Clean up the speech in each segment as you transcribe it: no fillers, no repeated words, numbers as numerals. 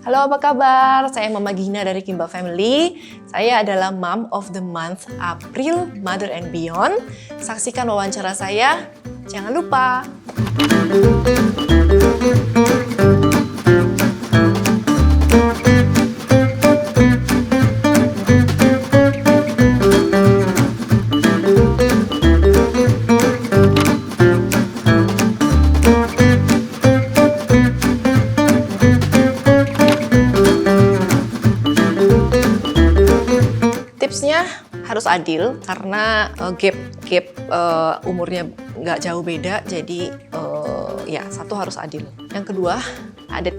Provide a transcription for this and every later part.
Halo, apa kabar? Saya Mama Gina dari Kimba Family. Saya adalah Mom of the Month April, Mother and Beyond. Saksikan wawancara saya. Jangan lupa. Tipsnya harus adil karena gap umurnya nggak jauh beda, jadi ya satu harus adil. Yang kedua,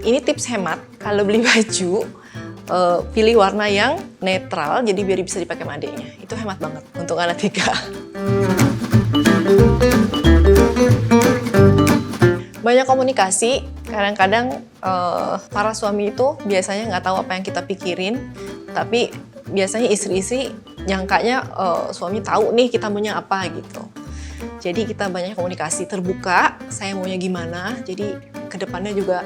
ini tips hemat. Kalau beli baju, pilih warna yang netral, jadi biar bisa dipakai sama adiknya. Itu hemat banget untuk anak 3. Banyak komunikasi. Kadang-kadang para suami itu biasanya nggak tahu apa yang kita pikirin, tapi biasanya istri-istri nyangkanya suami tahu nih kita maunya apa gitu. Jadi kita banyak komunikasi terbuka, saya maunya gimana, jadi kedepannya juga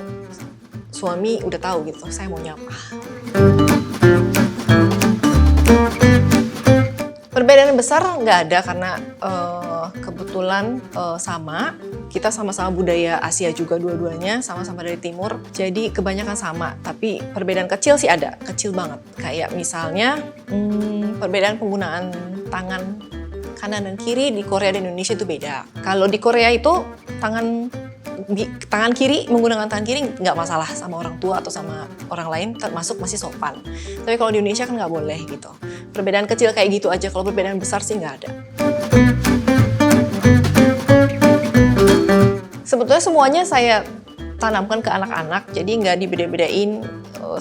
suami udah tahu gitu, saya maunya apa. Perbedaan besar nggak ada karena kebetulan sama. Kita sama-sama budaya Asia juga dua-duanya, sama-sama dari timur. Jadi kebanyakan sama, tapi perbedaan kecil sih ada, kecil banget. Kayak misalnya perbedaan penggunaan tangan kanan dan kiri di Korea dan Indonesia itu beda. Kalau di Korea itu tangan kiri, menggunakan tangan kiri nggak masalah sama orang tua atau sama orang lain, termasuk masih sopan. Tapi kalau di Indonesia kan nggak boleh gitu. Perbedaan kecil kayak gitu aja, kalau perbedaan besar sih nggak ada. Sebetulnya semuanya saya tanamkan ke anak-anak, jadi nggak dibeda-bedain,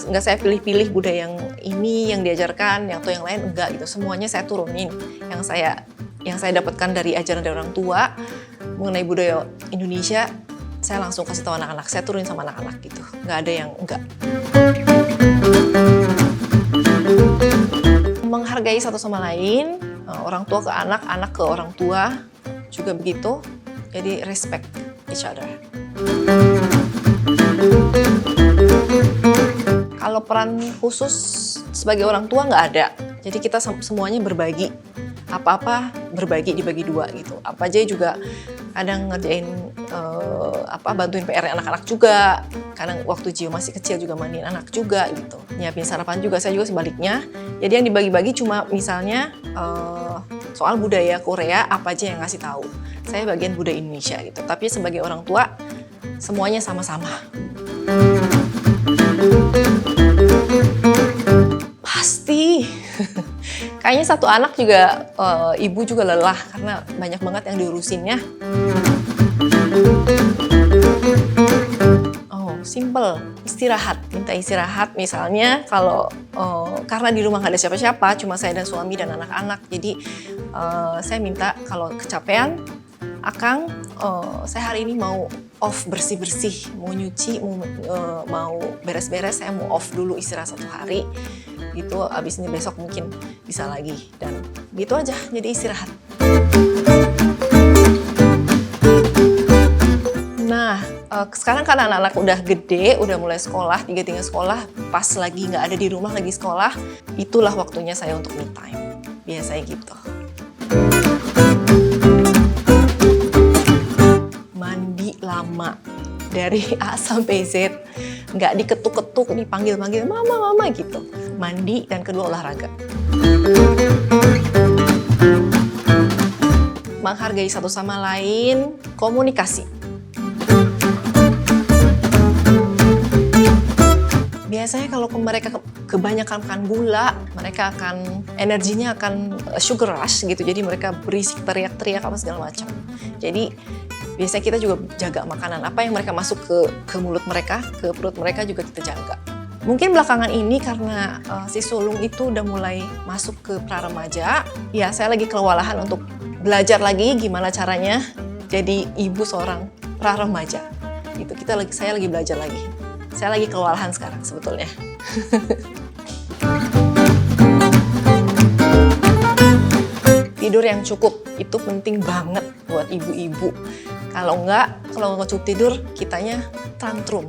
nggak saya pilih-pilih budaya yang ini yang diajarkan, yang lain enggak gitu. Semuanya saya turunin. Yang saya dapatkan dari ajaran dari orang tua mengenai budaya Indonesia, saya langsung kasih tahu anak-anak, saya turunin sama anak-anak gitu. Nggak ada yang enggak. Menghargai satu sama lain, orang tua ke anak, anak ke orang tua juga begitu. Jadi respect each other. Kalau peran khusus sebagai orang tua nggak ada. Jadi kita semuanya berbagi. Apa-apa berbagi, dibagi 2 gitu. Apa aja juga kadang ngerjain bantuin PR anak-anak juga. Kadang waktu Gio masih kecil juga mandiin anak juga gitu. Nyiapin sarapan juga, saya juga sebaliknya. Jadi yang dibagi-bagi cuma misalnya soal budaya Korea, apa aja yang ngasih tahu. Saya bagian budaya Indonesia gitu. Tapi sebagai orang tua semuanya sama-sama. Pasti. Kayaknya satu anak juga ibu juga lelah karena banyak banget yang diurusinnya. Simple, istirahat, minta istirahat. Misalnya kalau karena di rumah nggak ada siapa-siapa, cuma saya dan suami dan anak-anak, jadi saya minta kalau kecapean, Akang, saya hari ini mau off bersih-bersih, mau nyuci, mau beres-beres, saya mau off dulu istirahat 1 hari, gitu. Abis ini besok mungkin bisa lagi dan gitu aja, jadi istirahat. Nah, sekarang kan anak-anak udah gede, udah mulai sekolah, 3 sekolah, pas lagi nggak ada di rumah, lagi sekolah, itulah waktunya saya untuk me time. Biasanya gitu. Mandi lama, dari A sampai Z, nggak diketuk-ketuk, dipanggil-panggil, mama gitu. Mandi dan kedua olahraga. Menghargai satu sama lain, komunikasi. Biasanya kalau mereka kebanyakan makan gula, mereka akan energinya akan sugar rush gitu. Jadi mereka berisik, teriak-teriak apa segala macam. Jadi biasanya kita juga jaga makanan apa yang mereka masuk ke mulut mereka, ke perut mereka juga kita jaga. Mungkin belakangan ini karena si sulung itu udah mulai masuk ke pra-remaja, ya saya lagi kewalahan untuk belajar lagi gimana caranya jadi ibu seorang pra-remaja. Gitu. Saya lagi belajar lagi. Saya lagi kewalahan sekarang sebetulnya. Tidur yang cukup itu penting banget buat ibu-ibu. Kalau nggak cukup tidur, kitanya tantrum.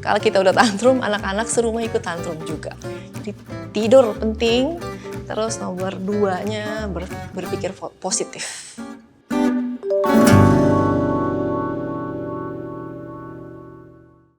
Kalau kita udah tantrum, anak-anak serumah ikut tantrum juga. Jadi tidur penting, terus nomor 2-nya berpikir positif.